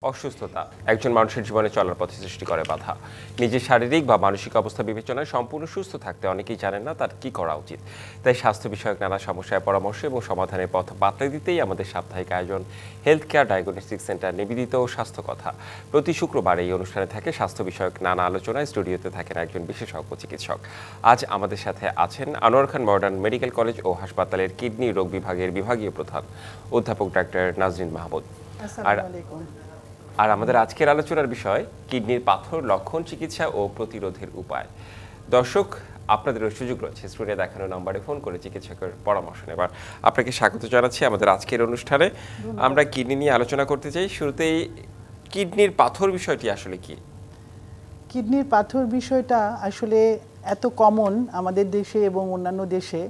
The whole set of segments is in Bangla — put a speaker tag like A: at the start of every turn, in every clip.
A: অসুস্থতা একজন মানুষের জীবনে চলার পথে সৃষ্টি করে বাধা। নিজের শারীরিক বা মানসিক অবস্থা বিবেচনায় সম্পূর্ণ সুস্থ থাকতে অনেকেই জানেন না তার কি করা উচিত। তাই স্বাস্থ্য বিষয়ক নানা সমস্যায় পরামর্শ এবং সমাধানের পথ বাতলে দিতেই আমাদের সাপ্তাহিক আয়োজন হেলথ কেয়ার ডায়াগনস্টিক সেন্টার নিবেদিত স্বাস্থ্য কথা। প্রতি শুক্রবার এই অনুষ্ঠানে থাকে স্বাস্থ্য বিষয়ক নানা আলোচনায়। স্টুডিওতে থাকেন একজন বিশেষজ্ঞ চিকিৎসক। আজ আমাদের সাথে আছেন আনোয়ার খান মডার্ন মেডিকেল কলেজ ও হাসপাতালের কিডনি রোগ বিভাগের বিভাগীয় প্রধান অধ্যাপক ডাক্তার নাজরিন মাহমুদ। আর আমাদের আজকের আলোচনার বিষয় কিডনির পাথর, লক্ষণ, চিকিৎসা ও প্রতিরোধের উপায়। দর্শক, আপনাদের সুযোগ রয়েছে স্ক্রিনে দেখানো নম্বরে ফোন করে চিকিৎসকের পরামর্শ নেবার। আপনাকে স্বাগত জানাচ্ছি আমাদের আজকের অনুষ্ঠানে। আমরা কিডনি নিয়ে আলোচনা করতে চাই। শুরুতেই কিডনির পাথর বিষয়টি আসলে কি?
B: কিডনির পাথর বিষয়টা আসলে এত কমন আমাদের দেশে এবং অন্যান্য দেশে,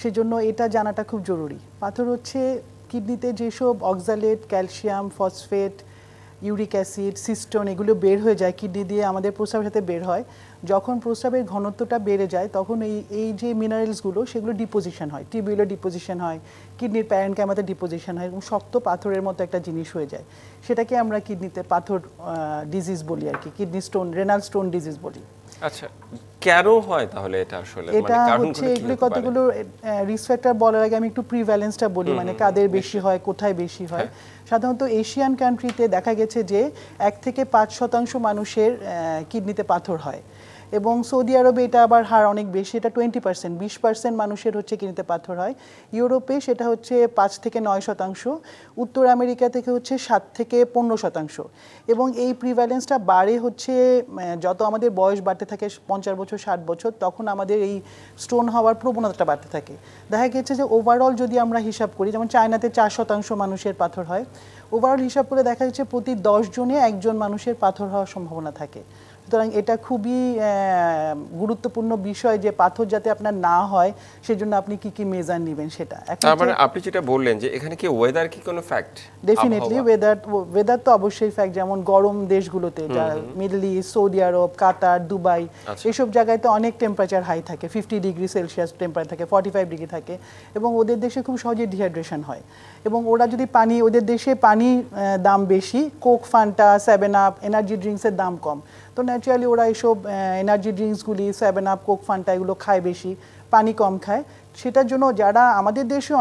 B: সেজন্য এটা জানাটা খুব জরুরি। পাথর হচ্ছে কিডনিতে যেসব oxalate, calcium, phosphate, uric acid, সিস্টোন এগুলো বের হয়ে যায় কিডনি দিয়ে, আমাদের প্রস্রাবের সাথে বের হয়। যখন প্রস্রাবের ঘনত্বটা বেড়ে যায় তখন এই যে মিনারেলসগুলো সেগুলো ডিপোজিশন হয়, টিবিউলার ডিপোজিশন হয়, কিডনির প্যারেনকাইমাতে ডিপোজিশন হয় এবং শক্ত পাথরের মতো একটা জিনিস হয়ে যায়। সেটাকে আমরা কিডনিতে পাথর ডিজিজ বলি আর কি, kidney stone, renal stone disease বলি।
A: আচ্ছা, কেন হয় তাহলে এটা? আসলে
B: এটা হচ্ছে এগুলো কতগুলো রিস্ক ফ্যাক্টর বলার আগে আমি একটু প্রিভ্যালেন্সটা বলি, মানে কাদের বেশি হয়, কোথায় বেশি হয়। সাধারণত এশিয়ান কান্ট্রিতে দেখা গেছে যে 1 থেকে 5% মানুষের কিডনিতে পাথর হয়, এবং সৌদি আরবে এটা আবার হার অনেক বেশি, এটা 20%, 20% মানুষের হচ্ছে কিডনিতে পাথর হয়। ইউরোপে সেটা হচ্ছে 5 থেকে 9%, উত্তর আমেরিকা থেকে হচ্ছে 7 থেকে 15%। এবং এই প্রিভ্যালেন্সটা বাড়ে হচ্ছে যত আমাদের বয়স বাড়তে থাকে, 50 বছর 60 বছর, তখন আমাদের এই স্টোন হওয়ার প্রবণতাটা বাড়তে থাকে। দেখা গেছে যে ওভারঅল যদি আমরা হিসাব করি, যেমন চায়নাতে 4% মানুষের পাথর হয়, ওভারঅল হিসাব করে দেখা যাচ্ছে প্রতি 10 জনে একজন মানুষের পাথর হওয়ার সম্ভাবনা থাকে। সুতরাং এটা খুবই গুরুত্বপূর্ণ বিষয় যে পাথর যাতে আপনার না হয় সেজন্য আপনি কি কি মেজার নেবেন সেটা।
A: মানে আপনি যেটা বললেন যে এখানে কি ওয়েদার কি কোনো ফ্যাক্ট?
B: ডেফিনেটলি ওয়েদার তো অবশ্যই ফ্যাক্ট। যেমন গরম দেশগুলোতে, মিডল ইস্ট, সৌদি আরব, কাতার, দুবাই, এইসব জায়গায় তো অনেক টেম্পারেচার হাই থাকে, 50 ডিগ্রি সেলসিয়াস টেম্পারেচার থাকে, 45 ডিগ্রি থাকে, এবং ওদের দেশে খুব সহজে ডিহাইড্রেশন হয়। এবং ওরা যদি পানি, ওদের দেশে পানির দাম বেশি, কোক, ফান্টা, 7 আপ, এনার্জি ড্রিঙ্কসের দাম কম, তো ন্যাচারালি ওরা এইসব এনার্জি ড্রিঙ্কসগুলি, 7 আপ, কোক, ফান্টা এগুলো খায় বেশি, পানি কম খায়। সেটার জন্য যারা আমাদের দেশে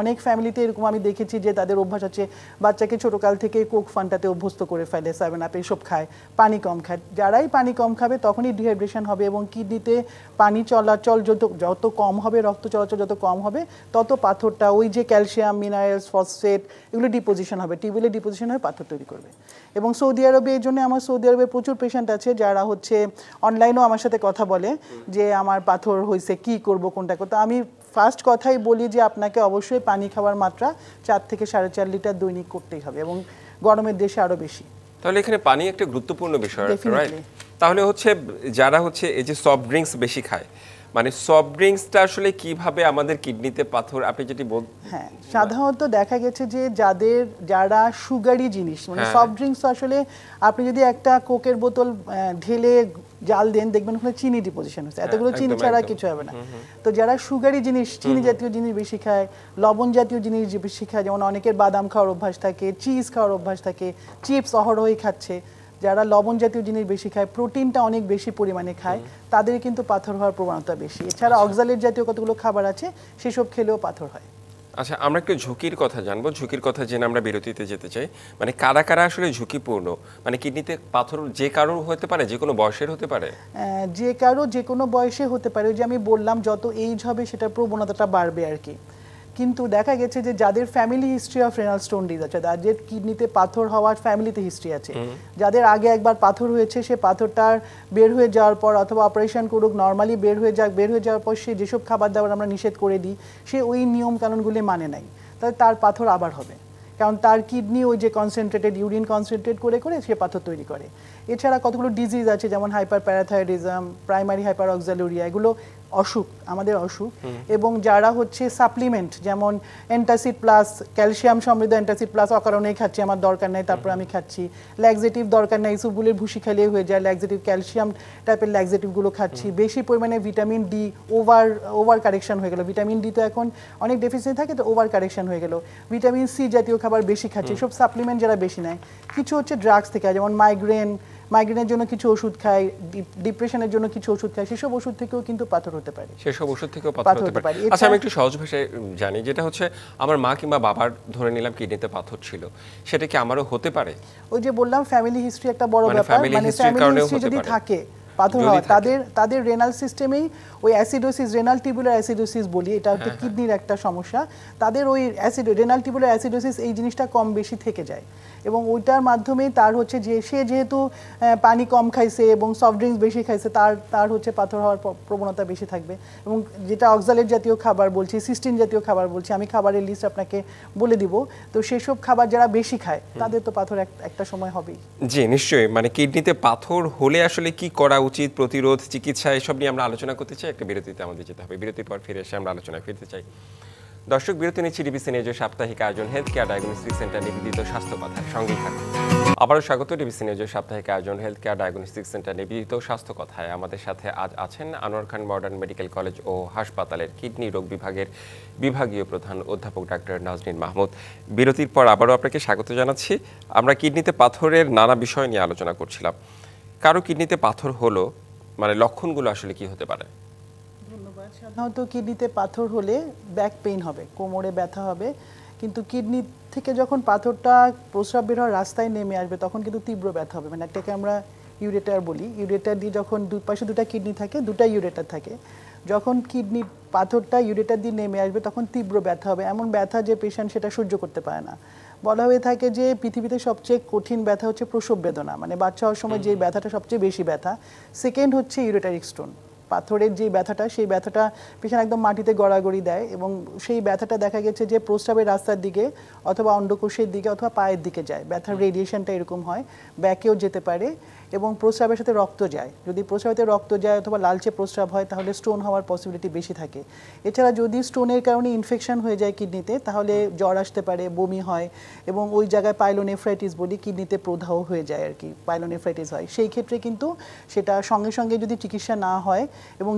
B: অনেক ফ্যামিলিতে এরকম আমি দেখেছি যে তাদের অভ্যাস আছে, বাচ্চাকে ছোটোকাল থেকে কোক, ফান্টাতে অভ্যস্ত করে ফেলে, 7 আপ এইসব খায়, পানি কম খায়। যারাই পানি কম খাবে তখনই ডিহাইড্রেশন হবে, এবং কিডনিতে পানি চলাচল যত কম হবে, রক্ত চলাচল যত কম হবে, তত পাথরটা, ওই যে ক্যালসিয়াম, মিনারেলস, ফসফেট এগুলো ডিপোজিশন হবে, টিবিউলে ডিপোজিশন হয়ে পাথর তৈরি করবে। এবং সৌদি আরবে, এই জন্য আমার সৌদি আরবে প্রচুর পেশেন্ট আছে যারা হচ্ছে অনলাইনেও আমার সাথে কথা বলে যে আমার পাথর হয়েছে, কি করব, কোনটা করতে। আমি ফার্স্ট কথাই বলি যে আপনাকে অবশ্যই পানি খাওয়ার মাত্রা 4 থেকে 4.5 লিটার দৈনিক করতেই হবে, এবং গরমের দেশে আরো বেশি।
A: তাহলে এখানে পানি একটা গুরুত্বপূর্ণ বিষয়, রাইট? তাহলে হচ্ছে যারা হচ্ছে এই যে সফট ড্রিঙ্কস বেশি খায়, মানে সফট ড্রিঙ্কসটা আসলে কিভাবে আমাদের কিডনিতে পাথর, আপনি যেটি
B: হ্যাঁ, সাধারণত দেখা গেছে যে যারা সুগারি জিনিস, মানে সফট ড্রিঙ্কস, আসলে আপনি যদি একটা কোকের বোতল ঢেলে জাল দেন দেখবেন ওখানে চিনি ডিপোজিশন হচ্ছে, এতগুলো চিনি ছাড়া কিছু হবে না। তো যারা সুগারি জিনিস, চিনি জাতীয় জিনিস বেশি খায়, লবণ জাতীয় জিনিস বেশি খায়, যেমন অনেকের বাদাম খাওয়ার অভ্যাস থাকে, চিজ খাওয়ার অভ্যাস থাকে, চিপস অহরহই খাচ্ছে, যারা লবণ জাতীয় জিনিস বেশি খায়, প্রোটিনটা অনেক বেশি পরিমাণে খায়, তাদের কিন্তু পাথর হওয়ার প্রবণতা বেশি। এছাড়া অক্সালেট জাতীয় কতগুলো খাবার আছে সেসব খেলেও পাথর হয়।
A: আচ্ছা, আমরা একটু ঝুঁকির কথা জানবো। ঝুঁকির কথা জেনে আমরা বিরতিতে যেতে চাই। মানে কারা কারা আসলে ঝুঁকিপূর্ণ? মানে কিডনিতে পাথর যে কারো হতে পারে, যে কোনো বয়সের হতে পারে?
B: যে কারো যে কোনো বয়সে হতে পারে, ওই যে আমি বললাম যত এইজ হবে সেটার প্রবণতাটা বাড়বে আর কি। কিন্তু দেখা গেছে যে যাদের family history of renal stone disease আছে, যাদের কিডনিতে পাথর হওয়ার ফ্যামিলিতে হিস্ট্রি আছে, যাদের আগে একবার পাথর হয়েছে, সে পাথরটার বের হয়ে যাওয়ার পর অথবা অপারেশন করুক, নর্মালি বের হয়ে যাওয়ার পর সে যেসব খাবার দাবার আমরা নিষেধ করে দিই, সে ওই নিয়ম কানুনগুলি মানে নাই, তাহলে তার পাথর আবার হবে, কারণ তার কিডনি ওই যে কনসেন্ট্রেটেড ইউরিন কনসেন্ট্রেট করে করে সে পাথর তৈরি করে। এছাড়া কতগুলো ডিজিজ আছে, যেমন হাইপার প্যারাথাইরয়েডিজম, প্রাইমারি হাইপার অক্সালুরিয়া, এগুলো অসুখ আমাদের অসুখ এবং যারা হচ্ছে সাপ্লিমেন্ট যেমন অ্যান্টাসিড প্লাস ক্যালসিয়াম সমৃদ্ধ অ্যান্টাসিড প্লাস অকারণেই খাচ্ছি আমার দরকার নাই তারপর আমি খাচ্ছি ল্যাক্সেটিভ দরকার নাই ইসবগুলের ভুসি খেলেই হয়ে যায় ল্যাক্সেটিভ ক্যালসিয়াম টাইপের ল্যাক্সেটিভগুলো খাচ্ছি বেশি পরিমাণে ভিটামিন ডি ওভার কারেকশন হয়ে গেল ভিটামিন ডি তো এখন অনেক ডেফিসিয়েন্সি থাকে তো ওভার কারেকশন হয়ে গেল ভিটামিন সি জাতীয় খাবার বেশি খাচ্ছি সব সাপ্লিমেন্ট যারা বেশি নেয় কিছু হচ্ছে ড্রাগস থেকে যেমন মাইগ্রেনের জন্য কিছু ওষুধ খায় ডিপ্রেশনের জন্য কিছু ওষুধ খায় সেসব ওষুধ থেকেও কিন্তু পাথর হতে পারে
A: সেসব ওষুধ থেকেও পাথর হতে পারে আচ্ছা আমি একটু সহজ ভাষায় জানি যেটা হচ্ছে আমার মা কিংবা বাবার ধরে নিলাম কিডনিতে পাথর ছিল সেটা কি আমারও হতে পারে
B: ওই যে বললাম ফ্যামিলি হিস্ট্রি একটা বড় ব্যাপার মানে ফ্যামিলি হিস্ট্রি যদি থাকে পাথর হয় তাদের রেনাল সিস্টেমেই ওই অ্যাসিডোসিস রেনাল টিউবুলার অ্যাসিডোসিস বলি এটা হচ্ছে কিডনির একটা সমস্যা তাদের ওই রেনাল টিউবুলার অ্যাসিডোসিস এই জিনিসটা কম বেশি থেকে যায় এবং ওইটার মাধ্যমেই তার হচ্ছে যে সে যেহেতু পানি কম খাইছে এবং সফট ড্রিঙ্কস বেশি খাইছে তার হচ্ছে পাথর হওয়ার প্রবণতা বেশি থাকবে এবং যেটা অক্সালেট জাতীয় খাবার বলছি সিস্টিন জাতীয় খাবার বলছি আমি খাবারের লিস্ট আপনাকে বলে দিব তো সেসব খাবার যারা বেশি খায় তাদের তো পাথর একটা সময় হবেই
A: জি নিশ্চয়ই মানে কিডনিতে পাথর হলে আসলে কি করা উচিত প্রতিরোধ চিকিৎসা এসব নিয়ে আমরা আলোচনা করতে চাই একটা বিরতিতে আমাদের যেতে হবে বিরতির পর ফিরে এসে আমরা আলোচনায় ফিরতে চাই দর্শক বিরতি নিচ্ছি ডিবিসি নিউজের সাপ্তাহিক আয়োজন হেলথ কেয়ার ডায়াগনস্টিক সেন্টার নিবেদিত স্বাস্থ্য কথায় সঙ্গেই থাকুন আবারও স্বাগত ডিবিসি নিউজের সাপ্তাহিক আয়োজন হেলথ কেয়ার ডায়াগনস্টিক সেন্টার নিবেদিত স্বাস্থ্য কথায় আমাদের সাথে আজ আছেন আনোয়ার খান মডার্ন মেডিকেল কলেজ ও হাসপাতালের কিডনি রোগ বিভাগের বিভাগীয় প্রধান অধ্যাপক ডাক্তার নাজনীন মাহমুদ বিরতির পর আবারও আপনাকে স্বাগত জানাচ্ছি আমরা কিডনিতে পাথরের নানা বিষয় নিয়ে আলোচনা করছিলাম কারো কিডনিতে পাথর হলো মানে লক্ষণগুলো আসলে কি হতে পারে
B: সাধারণত কিডনিতে পাথর হলে ব্যাক পেইন হবে কোমরে ব্যথা হবে কিন্তু কিডনি থেকে যখন পাথরটা প্রস্রাব বের হওয়ার রাস্তায় নেমে আসবে তখন কিন্তু তীব্র ব্যথা হবে মানে একটাকে আমরা ইউরেটার বলি ইউরেটার দিয়ে যখন দুই পাশে দুটো কিডনি থাকে দুটো ইউরেটার থাকে যখন কিডনি পাথরটা ইউরেটার দিয়ে নেমে আসবে তখন তীব্র ব্যথা হবে এমন ব্যথা যে পেশেন্ট সেটা সহ্য করতে পারে না বলা হয়ে থাকে যে পৃথিবীতে সবচেয়ে কঠিন ব্যথা হচ্ছে প্রসব বেদনা মানে বাচ্চা হওয়ার সময় যে ব্যথাটা সবচেয়ে বেশি ব্যথা সেকেন্ড হচ্ছে ইউরেটারিক স্টোন পাথরের যে ব্যথাটা সেই ব্যথাটা পেশেন্ট একদম মাটিতে গড়াগড়ি দেয় এবং সেই ব্যথাটা দেখা গেছে যে প্রস্রাবের রাস্তার দিকে অথবা অন্ডকোষের দিকে অথবা পায়ের দিকে যায় ব্যথার রেডিয়েশনটা এরকম হয় ব্যাকেও যেতে পারে এবং প্রস্রাবের সাথে রক্ত যায় যদি প্রস্রাবেতে রক্ত যায় অথবা লালচে প্রস্রাব হয় তাহলে স্টোন হওয়ার পসিবিলিটি বেশি থাকে এছাড়া যদি স্টোনের কারণে ইনফেকশন হয়ে যায় কিডনিতে তাহলে জ্বর আসতে পারে বমি হয় এবং ওই জায়গায় পাইলোনেফ্রাইটিস বলি কিডনিতে প্রদাহ হয়ে যায় আর কি পাইলোনেফ্রাইটিস হয় সেই ক্ষেত্রে কিন্তু সেটা সঙ্গে সঙ্গে যদি চিকিৎসা না হয় এবং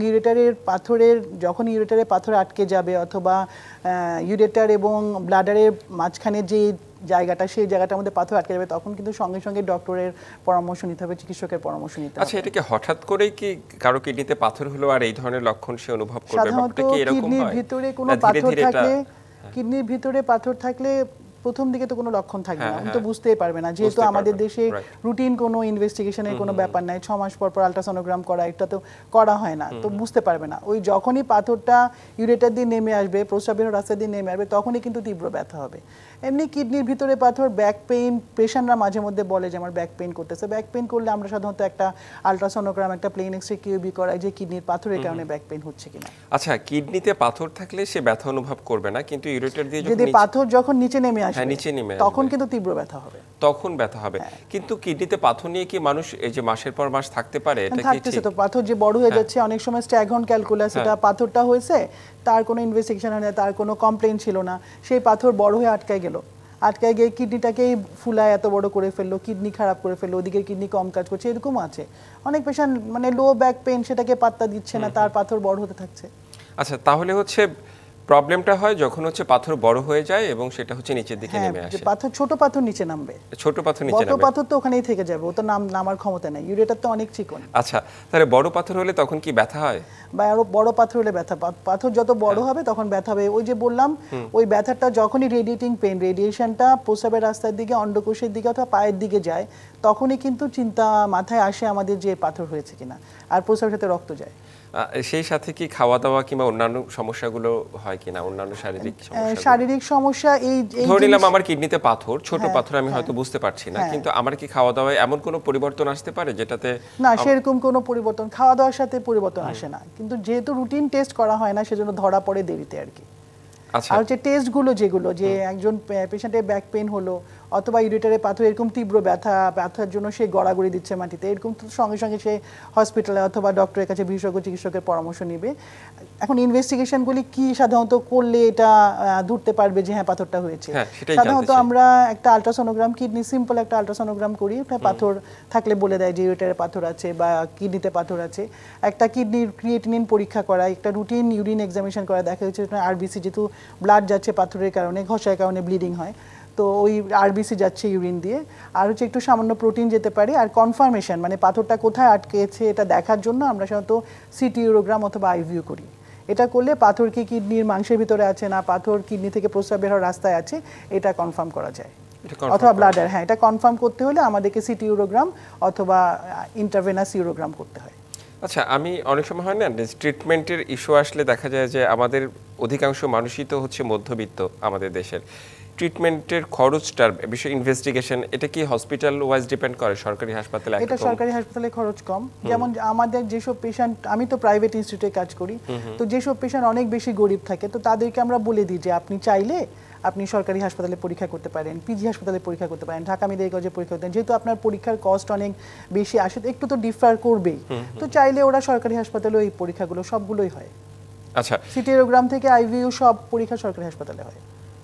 B: যখন ইউরেটারের পাথর আটকে যাবে অথবা ইউরেটার এবং ব্লাডারের মাঝখানে যে জায়গাটা সেই জায়গাটার মধ্যে পাথর আটকে যাবে তখন কিন্তু সঙ্গে সঙ্গে ডক্টরের পরামর্শ নিতে হবে চিকিৎসকের পরামর্শ নিতে হবে
A: আচ্ছা এটা কি হঠাৎ করেই কি কারো কিডনিতে পাথর হলো আর এই ধরনের লক্ষণ সে অনুভব করবে
B: ব্যাপারটা কি এরকম হয় কিডনির ভিতরে কোনো পাথর থাকলে কিডনির ভিতরে পাথর থাকলে প্রথম দিকে তো কোনো লক্ষণ থাকবে না তো বুঝতেই পারবে না যেহেতু আমাদের দেশে রুটিন কোনো ইনভেস্টিগেশনের কোনো ব্যাপার নাই 6 মাস পর পর আল্ট্রাসোনোগ্রাম করা এটা তো করা হয় না তো বুঝতে পারবে না ওই যখনই পাথরটা ইউরেটার দিয়ে নেমে আসবে প্রস্রাবের রাস্তা দিয়ে নেমে আসবে তখনই কিন্তু তীব্র ব্যথা হবে এমনি কিডনির ভিতরে পাথর ব্যাক পেইন পেশেন্টরা মাঝে মধ্যে বলে যে আমার ব্যাক পেইন করতেছে ব্যাক পেইন করলে আমরা সাধারণত একটা আল্ট্রাসোনোগ্রাম একটা প্লেন এক্সরে কিউবি করাই যে কিডনির পাথরের কারণে ব্যাক পেইন হচ্ছে কিনা
A: আচ্ছা কিডনিতে পাথর থাকলে সে ব্যথা অনুভব করবে না কিন্তু ইউরেটার দিয়ে
B: যদি পাথর যখন নিচে নেমে আসবে তখন কিন্তু তীব্র ব্যথা হবে
A: তখন ব্যথা হবে কিন্তু কিডনিতে পাথর নিয়ে কি মানুষ এই যে মাসের পর মাস থাকতে পারে এটা কি
B: থাকতেছে তো পাথর যে বড় হয়ে যাচ্ছে অনেক সময় স্ট্যাগহর্ন ক্যালকুলাস এটা পাথরটা হয়েছে তার কোনো ইনভেস্টিগেশন হয় না তার কোনো কমপ্লেইন ছিল না সেই পাথর বড় হয়ে আটকায় গিয়ে কিডনিটাকেই ফুলায় এত বড় করে ফেললো কিডনি খারাপ করে ফেললো ওদিকে কিডনি কম কাজ করছে এরকম আছে অনেক পেশেন্ট মানে লো ব্যাক পেইন সেটাকে পাত্তা দিচ্ছে না তার পাথর বড় হতে থাকছে
A: আচ্ছা তাহলে হচ্ছে প্রবলেমটা হয় যখন হচ্ছে পাথর বড় হয়ে যায় এবং সেটা হচ্ছে নিচের দিকে নেমে আসে
B: পাথর ছোট পাথর নিচে নামবে
A: ছোট পাথর নিচে নামবে
B: বড় পাথর তো ওখানেই থেকে যাবে ও তো নামার ক্ষমতা নাই ইউরেটার তো অনেক চিকন
A: আচ্ছা তাহলে বড় পাথর হলে তখন কি ব্যথা হয়
B: বা আরো বড় পাথর হলে ব্যথা পাথর যত বড় হবে তখন ব্যথা হবে ওই যে বললাম ওই ব্যথাটা যখনই রেডিয়েটিং পেইন রেডিয়েশনটা প্রস্রাবের রাস্তার দিকে অন্ডকোষের দিকে অথবা পায়ের দিকে যায় তখনই কিন্তু চিন্তা মাথায় আসে আমাদের যে পাথর হয়েছে কিনা আর প্রস্রাবের সাথে রক্ত যায়
A: সেই সাথে কি খাওয়া দাওয়া কিংবা অন্যান্য সমস্যাগুলো হয় কিনা অন্যান্য
B: শারীরিক সমস্যা এই
A: ধরে নিলাম আমার কিডনিতে পাথর ছোট পাথর আমি হয়তো বুঝতে পারছি না কিন্তু আমার কি খাওয়া দাওয়ায় এমন কোনো পরিবর্তন আসতে পারে যেটাতে
B: না সেরকম কোনো পরিবর্তন খাওয়া দাওয়ার সাথে পরিবর্তন আসে না কিন্তু যেহেতু রুটিন টেস্ট করা হয় না সেজন্য ধরা পড়ে দেরিতে আর কি আর যে টেস্টগুলো যেগুলো যে একজন পেশেন্টের ব্যাক পেইন হলো অথবা ইউরেটারে পাথর এরকম তীব্র ব্যথার জন্য সে গড়াগড়ি দিচ্ছে মাটিতে, এরকম তো সঙ্গে সঙ্গে সে হসপিটালে অথবা ডক্টরের কাছে বিশেষজ্ঞ চিকিৎসকের পরামর্শ নেবে। এখন ইনভেস্টিগেশনগুলি কি সাধারণত করলে এটা ধরতে পারবে যে হ্যাঁ পাথরটা হয়েছে? সাধারণত আমরা একটা আলট্রাসোনোগ্রাম, কিডনি সিম্পল একটা আলট্রাসোনোগ্রাম করি, পাথর থাকলে বলে দেয় যে ইউরেটারে পাথর আছে বা কিডনিতে পাথর আছে। একটা কিডনির ক্রিয়েটিনিন পরীক্ষা করা, একটা রুটিন ইউরিন এক্সামিনেশন করা, দেখা যাচ্ছে আরবিসি যেহেতু ব্লাড যাচ্ছে পাথরের কারণে, ঘষার কারণে ব্লিডিং হয়, তো ওই আরবিসি যাচ্ছে ইউরিন দিয়ে। আর হচ্ছে একটু সামান্য প্রোটিন যেতে পারে। আর কনফার্মেশন মানে পাথরটা কোথায় আটকেছে এটা দেখার জন্য আমরা সাধারণত সিটি ইউরোগ্রাম অথবা আইভিউ করি। এটা করলে পাথর কি কিডনির মাংসের ভিতরে আছে না পাথর কিডনি থেকে প্রস্রাব বের হওয়ার রাস্তায় আছে এটা কনফার্ম করা যায়, অথবা ব্লাডার। হ্যাঁ, এটা কনফার্ম করতে হলে আমাদেরকে সিটি ইউরোগ্রাম অথবা ইন্টারভেনাস ইউরোগ্রাম করতে হয়।
A: আচ্ছা, আমি অনেক সময় হয় না ট্রিটমেন্টের ইস্যু আসলে দেখা যায় যে আমাদের অধিকাংশ মানুষই তো হচ্ছে মধ্যবিত্ত আমাদের দেশের, ট্রিটমেন্টের খরচটার বিষয় ইনভেস্টিগেশন এটা কি হসপিটাল ওয়াইজ ডিপেন্ড করে? সরকারি হাসপাতালে
B: এটা সরকারি হাসপাতালে খরচ কম। যেমন আমাদের যেসব পেশেন্ট, আমি তো প্রাইভেট ইনস্টিটিউটে কাজ করি, তো যেসব পেশেন্ট অনেক বেশি গরিব থাকে তো তাদেরকে আমরা বলে দিই যে আপনি চাইলে আপনি সরকারি হাসপাতালে পরীক্ষা করতে পারেন, পিজি হাসপাতালে পরীক্ষা করতে পারেন, ঢাকা মেডিকেল কলেজে পরীক্ষা করতে পারেন। যেহেতু আপনার পরীক্ষার কস্ট অনেক বেশি আসে, একটু তো ডিফার করবেই, তো চাইলে ওরা সরকারি হাসপাতালে এই পরীক্ষাগুলো সবগুলোই হয়।
A: আচ্ছা,
B: সিটি ইউরোগ্রাম থেকে আইভিইউ সব পরীক্ষা সরকারি হাসপাতালে হয়।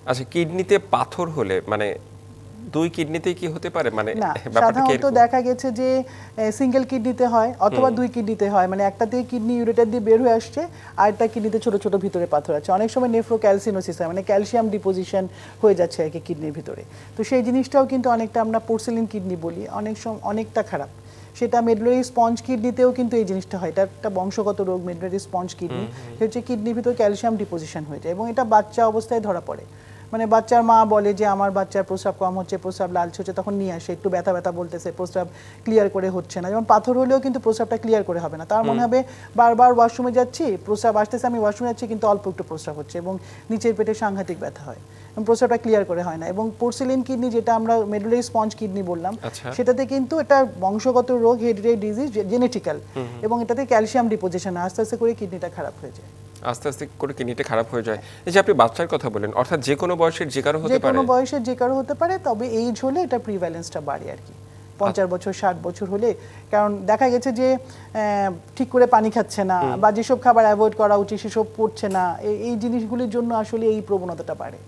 A: আচ্ছা, কিডনিতে পাথর হলে মানে দুই কিডনিতেই কি হতে পারে? মানে
B: না, সাধারণত দেখা গেছে যে সিঙ্গেল কিডনিতে হয় অথবা দুই কিডনিতে হয়, মানে একটাতে কিডনি ইউরেটার দিয়ে বের হয়ে আসছে আর একটা কিডনিতে ছোট ছোট ভিতরে পাথর আছে। অনেক সময় নেফ্রোক্যালসিনোসিস হয়, মানে ক্যালসিয়াম ডিপোজিশন হয়ে যাচ্ছে আর কি কিডনির ভিতরে। তো সেই জিনিসটাও কিন্তু অনেকটা আমরা পোর্সেলিন কিডনি বলি, অনেক সময় অনেকটা খারাপ। সেটা মেডুলারি স্পঞ্জ কিডনিতেও কিন্তু এই জিনিসটা হয়, এটা একটা বংশগত রোগ মেডুলারি স্পঞ্জ কিডনি, হচ্ছে কিডনির ভিতরে ক্যালসিয়াম ডিপোজিশন হয়ে যায় এবং এটা বাচ্চা অবস্থায় ধরা পড়ে। মানে বাচ্চার মা বলে যে আমার বাচ্চার প্রস্রাব কম হচ্ছে, প্রস্রাব লালচে হচ্ছে, তখন নিয়ে আসে, একটু ব্যথা ব্যথা বলতেছে, প্রস্রাব ক্লিয়ার করে হচ্ছে না। যেমন পাথর হলেও কিন্তু প্রস্রাবটা ক্লিয়ার করে হবে না, তার মনে হবে বারবার ওয়াশরুমে যাচ্ছি, প্রস্রাব আসতেছে, আমি ওয়াশরুমে যাচ্ছি কিন্তু অল্প একটু প্রস্রাব হচ্ছে এবং নিচের পেটে সাংঘাতিক ব্যথা হয় এবং প্রস্রাবটা ক্লিয়ার করে হয় না। এবং পোর্সেলিন কিডনি যেটা আমরা মেডুলারি স্পঞ্জ কিডনি বললাম, সেটাতে কিন্তু এটা বংশগত রোগ, হেরিডিটারি ডিজিজ, জেনেটিক্যাল, এবং এটাতে ক্যালসিয়াম ডিপোজিশন আস্তে আস্তে করে কিডনিটা খারাপ হয়ে যায়,
A: আস্তে আস্তে করে কিডনিটা খারাপ হয়ে যায়। এই যে আপনি বাচ্চার কথা বলেন, অর্থাৎ যে কোনো বয়সের যে কারো হতে পারে?
B: যে কোনো বয়সের যে কারো হতে পারে, তবে এইজ হলে এটা প্রিভ্যালেন্সটা বাড়ে আর কি, 50 বছর 60 বছর হলে। কারণ দেখা গেছে যে ঠিক করে পানি খাচ্ছে না বা যেসব খাবার অ্যাভয়েড করা উচিত সেসব করছে না, এই জিনিসগুলির জন্য আসলে এই প্রবণতাটা বাড়ে।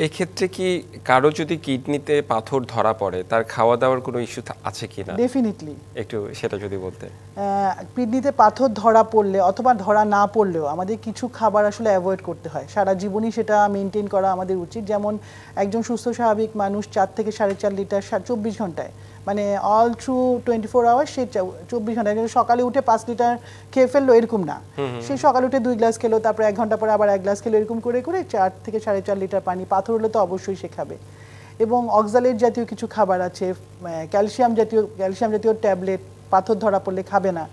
A: এই ক্ষেত্রে কি কারো যদি কিডনিতে পাথর ধরা পড়ে তার খাওয়া দাওয়ার কোনো ইস্যু আছে কিনা?
B: ডেফিনেটলি,
A: একটু সেটা যদি বলতে।
B: কিডনিতে পাথর ধরা পড়লে অথবা ধরা না পড়লেও আমাদের কিছু খাবার আসলে অ্যাভয়েড করতে হয়, সারা জীবনই সেটা মেনটেন করা আমাদের উচিত। যেমন একজন সুস্থ স্বাভাবিক মানুষ 4 থেকে 4.5 লিটার 24 ঘন্টায়, মানে অল থ্রু 24 আওয়ার্স সে 24 ঘন্টায়, সকালে উঠে 5 লিটার খেয়ে ফেললো এরকম না, সে সকালে উঠে 2 গ্লাস খেলো, তারপর 1 ঘন্টা পরে আবার 1 গ্লাস খেলো, এরকম করে করে 4 থেকে 4.5 লিটার পানি। পাথর হলে তো অবশ্যই সে খাবে। এবং অক্সালেট জাতীয় কিছু খাবার আছে, ক্যালসিয়াম জাতীয় ট্যাবলেট পাথর ধরা পড়লে খাবে না।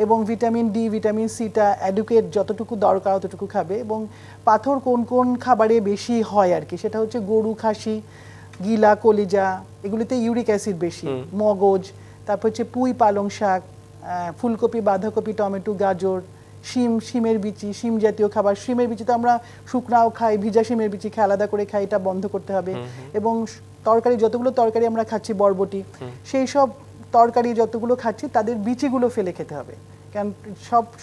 B: এবং ভিটামিন ডি, ভিটামিন সিটা অ্যাডুকেট যতটুকু দরকার ততটুকু খাবে। এবং পাথর কোন কোন খাবারে বেশি হয় আর কি, সেটা হচ্ছে গরু, খাসি, গিলা, কলিজা, এগুলিতে ইউরিক অ্যাসিড বেশি, মগজ, তারপর হচ্ছে পুঁই পালং শাক, ফুলকপি, বাঁধাকপি, টমেটো, গাজর, শিমের বিচি, শিম জাতীয় খাবার। শিমের বিচি তো আমরা শুকনাও খাই, ভিজা শিমের বিচি খাই, আলাদা করে খাই, এটা বন্ধ করতে হবে। এবং তরকারি, যতগুলো তরকারি আমরা খাচ্ছি, বরবটি, সেই সব তরকারি যতগুলো খাচ্ছি তাদের বিচিগুলো ফেলে খেতে হবে, কারণ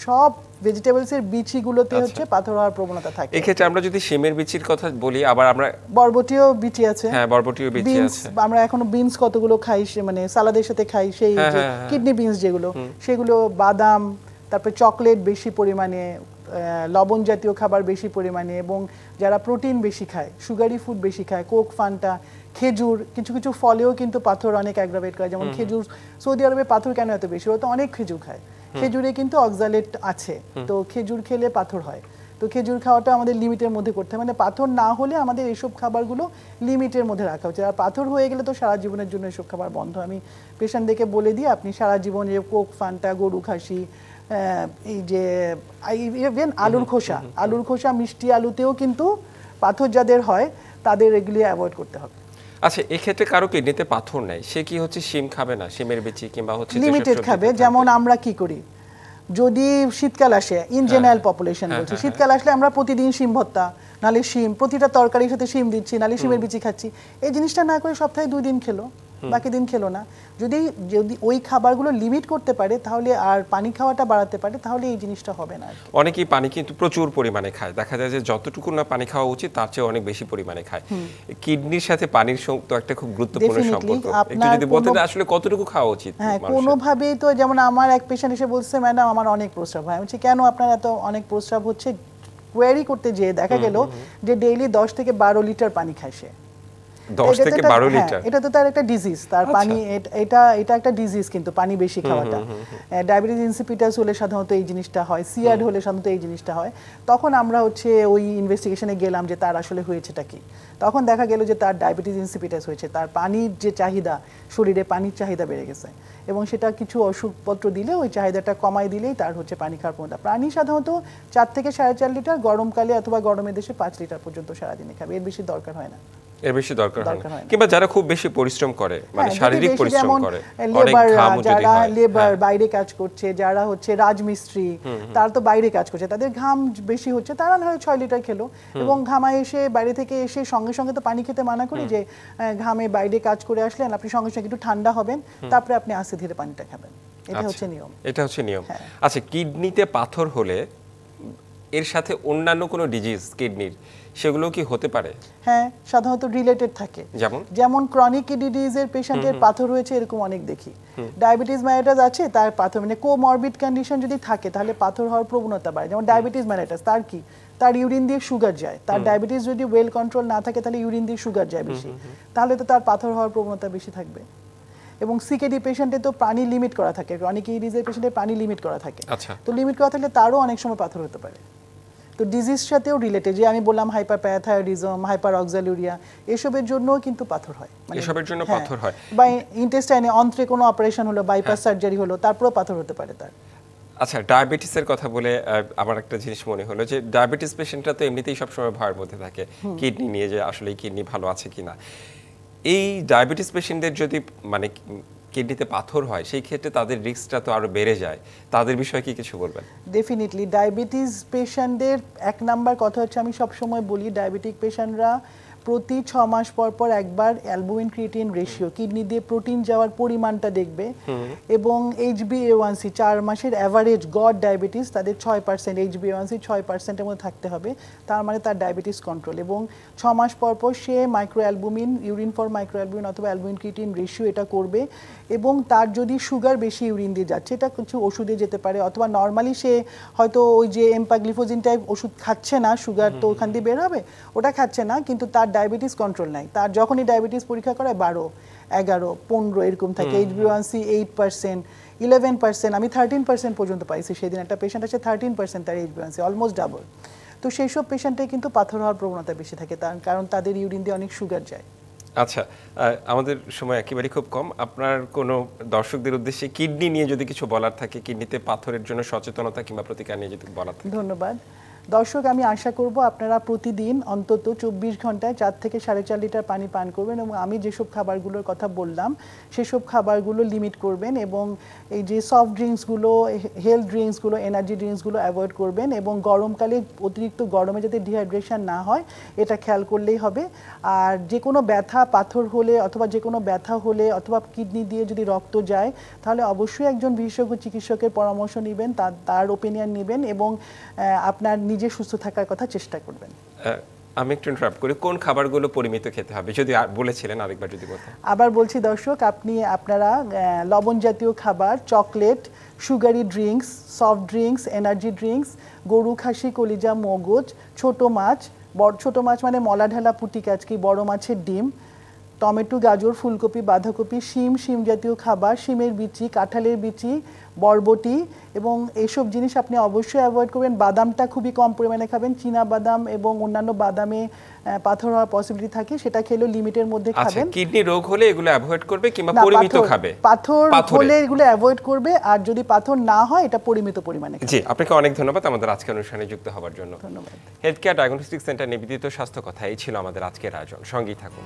B: সব ভেজিটেবলসের বিচিগুলোতে হচ্ছে পাথর হওয়ার প্রবণতা থাকে।
A: এক্ষেত্রে আমরা যদি শিমের বিচির কথা বলি, আবার আমরা
B: বরবটিও বিচি আছে,
A: হ্যাঁ বরবটিও বিচি আছে,
B: আমরা এখনো বিনস কতগুলো খাই, মানে সালাদের সাথে খাই, সেই কিডনি বিনস যেগুলো, সেগুলো, বাদাম, তারপরে চকলেট বেশি পরিমাণে, লবণ জাতীয় খাবার বেশি পরিমাণে, এবং যারা প্রোটিন বেশি খায়, সুগারি ফুড বেশি খায়, কোক, ফান্টা, খেজুর, কিছু কিছু ফলেও কিন্তু পাথর অনেক অ্যাগ্রাভেট করে। যেমন খেজুর, সৌদি আরবে পাথর কেন এত বেশি, ওরা তো অনেক খেজুর খায়, খেজুরে কিন্তু অক্সালেট আছে, তো খেজুর খেলে পাথর হয়। তো খেজুর খাওয়াটা আমাদের লিমিটের মধ্যে করতে হয়, মানে পাথর না হলে আমাদের এইসব খাবারগুলো লিমিটের মধ্যে রাখা উচিত। আর পাথর হয়ে গেলে তো সারা জীবনের জন্য এসব খাবার বন্ধ। আমি পেশেন্টদেরকে বলে দিই আপনি সারা জীবন যে কোক, ফান্টা, গরু, খাসি, এই যে ইভেন আলুর খোসা, মিষ্টি আলুতেও কিন্তু পাথর যাদের হয় তাদের এগুলি অ্যাভয়েড করতে হবে।
A: আচ্ছা, এক্ষেত্রে কারো কিডনিতে পাথর নাই, সে কি হচ্ছে শিম খাবে না, শিমের বিচি কিংবা হচ্ছে
B: লিমিটেড খাবে? যেমন আমরা কি করি, যদি শীতকাল আসে, ইন জেনারেল পপুলেশন বলছি, শীতকাল আসলে আমরা প্রতিদিন শিম ভর্তা নালে শিম, প্রতিটা তরকারির সাথে শিম দিচ্ছি, নালে শিমের বিচি খাচ্ছি। এই জিনিসটা না করে সপ্তাহে 2 দিন খেলো, বাকি দিন খেলো না। যদি ওই খাবারগুলো লিমিট করতে পারে তাহলে, আর পানি খাওয়াটা বাড়াতে পারে, তাহলে এই জিনিসটা হবে না।
A: অনেকেই পানি কিন্তু প্রচুর পরিমাণে খায়, দেখা যায় যে যতটুকু না পানি খাওয়া উচিত তার চেয়ে অনেক বেশি পরিমাণে খায়। কিডনির সাথে পানির তো একটা খুব গুরুত্বপূর্ণ সম্পর্ক, একটু যদি বলতেন আসলে কতটুকু খাওয়া উচিত?
B: হ্যাঁ, কোনোভাবেই তো, যেমন আমার এক পেশেন্ট এসে বলছে ম্যাডাম আমার অনেক প্রস্রাব হয়। আমি বলছি কেন আপনার এত অনেক প্রস্রাব হচ্ছে? কোয়েরি করতে যেয়ে দেখা গেল যে ডেইলি 10 থেকে 12 লিটার পানি খায় সে।
A: 10 থেকে 12 লিটার?
B: এটা তো তার একটা ডিজিজ, তার পানি, এটা একটা ডিজিজ কিন্তু পানি বেশি খাওয়াটা। ডায়াবেটিস ইনসিপিটাস হলে সাধারণত এই জিনিসটা হয়, সিআরড হলে সাধারণত এই জিনিসটা হয়। তখন আমরা ওই ইনভেস্টিগেশনে গেলাম যে তার আসলে হয়েছেটা কি। তখন দেখা গেল যে তার ডায়াবেটিস ইনসিপিটাস হয়েছে, তার পানির যে চাহিদা, শরীরে পানির চাহিদা বেড়ে গেছে, এবং সেটা কিছু ওষুধপত্র দিলে ওই চাহিদাটা কমাই দিলেই তার পানি খাওয়ার ক্ষমতা। পানি সাধারণত 4 থেকে 4.5 লিটার, গরমকালে অথবা গরমের দেশে 5 লিটার পর্যন্ত সারাদিনে খাবে, এর বেশি দরকার হয় না।
A: এর বেশি দরকার হয় না। কিংবা যারা খুব বেশি পরিশ্রম করে, মানে শারীরিক পরিশ্রম করে, অনেক ঘাম যদি হয়,
B: লেবার বাইরে কাজ করছে, যারা রাজমিস্ত্রি, তারা তো বাইরে কাজ করছে, তাদের ঘাম বেশি হচ্ছে, তারা না হয় 6 লিটার খেলো, এবং ঘামায় এসে বাইরে থেকে এসে সঙ্গে সঙ্গে তো পানি খেতে মানা করি যে ঘামে বাইরে কাজ করে আসলেন আপনি সঙ্গে সঙ্গে একটু ঠান্ডা হবেন, তারপরে আপনি আস্তে ধীরে পানিটা খাবেন। এটা হচ্ছে নিয়ম।
A: এটা হচ্ছে নিয়ম। আচ্ছা, কিডনিতে পাথর হলে এর সাথে অন্যান্য কোনো ডিজিজ কিডনির, সেগুলো কি হতে পারে?
B: হ্যাঁ, সাধারণত রিলেটেড থাকে। যেমন ক্রনিক কিডনি ডিজিজের পেশেন্টের পাথর হয়েছে এরকম অনেক দেখি। ডায়াবেটিস মেলাইটাস আছে, তার পাথর, মানে কোমরবিড কন্ডিশন যদি থাকে তাহলে পাথর হওয়ার প্রবণতা বাড়ে। যেমন ডায়াবেটিস মেলাইটাস, তার কি, তার ইউরিন দিয়ে সুগার যায়, তার ডায়াবেটিস যদি ওয়েল কন্ট্রোল না থাকে তাহলে ইউরিন দিয়ে সুগার যায় বেশি, তাহলে তো তার পাথর হওয়ার প্রবণতা বেশি থাকবে। এবং সিকেডি পেশেন্টে তো পানি লিমিট করা থাকে, ক্রনিক কিডনি ডিজিজের পেশেন্টে পানি লিমিট করা থাকে, তো লিমিট করা থাকলে তারও অনেক সময় পাথর হতে পারে। তো ডিজিজ সাথেও রিলেটেড, যে আমি বললাম হাইপারপ্যারাথাইরয়েডিজম, হাইপারঅক্সালুরিয়া, এসবের জন্যও কিন্তু পাথর হয়,
A: এসবের জন্য পাথর হয়।
B: বা ইন্টেস্টাইনে অন্ত্রে কোনো অপারেশন হলো, বাইপাস সার্জারি হলো, তারপরেও পাথর হতে পারে তার।
A: আচ্ছা, ডায়াবেটিসের কথা বলে আমার একটা জিনিস মনে হলো যে ডায়াবেটিস পেশেন্টরা তো এমনিতেই সবসময় ভয়ের মধ্যে থাকে কিডনি নিয়ে, যে আসলে কিডনি ভালো আছে কিনা। এই ডায়াবেটিস পেশেন্টদের যদি মানে কিডনিতে পাথর হয়, সেই ক্ষেত্রে তাদের রিস্কটা তো আরো বেড়ে যায়, তাদের বিষয়ে কি কিছু বলবেন?
B: ডেফিনেটলি ডায়াবেটিস পেশেন্টদের 1 নাম্বার কথা হচ্ছে, আমি সবসময় বলি ডায়াবেটিক পেশেন্টরা প্রতি 6 মাস পর পর একবার অ্যালবুমিন ক্রিয়েটিন রেশিও, কিডনি দিয়ে প্রোটিন যাওয়ার পরিমাণটা দেখবে, এবং HbA1c 4 মাসের অ্যাভারেজ গড ডায়াবেটিস তাদের 6%, HbA1c 6%-এর মধ্যে থাকতে হবে, তার মানে তার ডায়াবেটিস কন্ট্রোল। এবং 6 মাস পর পর সে micro albumin, urine for micro albumin অথবা অ্যালবুমিন ক্রিয়েটিন রেশিও এটা করবে। এবং তার যদি সুগার বেশি ইউরিন দিয়ে যাচ্ছে, এটা কিছু ওষুধে যেতে পারে, অথবা নর্মালি সে হয়তো ওই যে এম্পাগ্লিফোজিন টাইপ ওষুধ খাচ্ছে না, সুগার তো ওখান দিয়ে বের হবে, ওটা খাচ্ছে না, কিন্তু তার ডায়াবেটিস কন্ট্রোল নাই। তার যখনই ডায়াবেটিস পরীক্ষা করে 12, 11, 15 এরকম থাকে, HbA1c 8%, 11%, আমি 13% পর্যন্ত পাইছি। সেদিন একটা পেশেন্ট আছে 13% তার HbA1c, অলমোস্ট ডাবল। তো সেই সব পেশেন্টে কিন্তু পাথর হওয়ার প্রবণতা বেশি থাকে, তার কারণ তাদের ইউরিন দিয়ে অনেক সুগার যায়।
A: আচ্ছা, আমাদের সময় একেবারে খুব কম। আপনার কোনো দর্শকদের উদ্দেশ্যে কিডনি নিয়ে যদি কিছু বলার থাকে, কিডনিতে পাথরের জন্য সচেতনতা কিংবা প্রতিকার নিয়ে যদি বলার থাকে।
B: ধন্যবাদ। দর্শক, আমি আশা করব আপনারা প্রতিদিন অন্তত 24 ঘন্টায় 4 থেকে 4.5 লিটার পানি পান করবেন, এবং আমি যেসব খাবারগুলোর কথা বললাম সেসব খাবারগুলো লিমিট করবেন, এবং এই যে সফট ড্রিঙ্কসগুলো, হেলথ ড্রিঙ্কসগুলো, এনার্জি ড্রিঙ্কসগুলো অ্যাভয়েড করবেন, এবং গরমকালে অতিরিক্ত গরমে যাতে ডিহাইড্রেশন না হয় এটা খেয়াল করলেই হবে। আর যে কোনো ব্যথা, পাথর হলে অথবা যে কোনো ব্যথা হলে অথবা কিডনি দিয়ে যদি রক্ত যায়, তাহলে অবশ্যই একজন বিশেষজ্ঞ চিকিৎসকের পরামর্শ নেবেন, তার ওপিনিয়ন নেবেন, এবং আপনার নিজে সুস্থ থাকার কথা চেষ্টা করবেন।
A: আমি একটু ইন্টারাপ্ট করি, কোন খাবারগুলো পরিমিত খেতে হবে যদি বলেছিলেন, আরেকবার যদি বলতেন।
B: আবার বলছি দর্শক, আপনারা লবণ জাতীয় খাবার, chocolate, sugary drinks, soft drinks, energy drinks, গরু, খাসি, কলিজা, মগজ, ছোট মাছ মানে মলা ঢালা পুঁটি কাচকি, বড় মাছের ডিম, টমেটো, গাজর, ফুলকপি, বাঁধাকপি, শিম জাতীয় খাবার, শিমের বিচি, কাঁঠালের বিচি, বরবটি, এবং এইসব জিনিস আপনি অবশ্যই অ্যাভয়েড করবেন। বাদামটা খুবই কম পরিমাণে খাবেন, চীনা বাদাম এবং অন্যান্য বাদামে পাথর হওয়ার পসিবিলিটি থাকে, সেটা খেলেও লিমিটের মধ্যে খাবেন।
A: আচ্ছা, কিডনি রোগ হলে এগুলো অ্যাভয়েড করবে কিংবা পরিমিত খাবে?
B: পাথর হলে এগুলো অ্যাভয়েড করবে, আর যদি পাথর না হয় এটা পরিমিত পরিমাণে খাবে।
A: জি, আপনাকে অনেক ধন্যবাদ আমাদের আজকের অনুষ্ঠানে যুক্ত হওয়ার জন্য।
B: ধন্যবাদ।
A: হেলথ কেয়ার ডায়াগনস্টিক সেন্টার নিবেদিত স্বাস্থ্য কথা, এই ছিল আমাদের আজকের আয়োজন। সঙ্গেই থাকুন।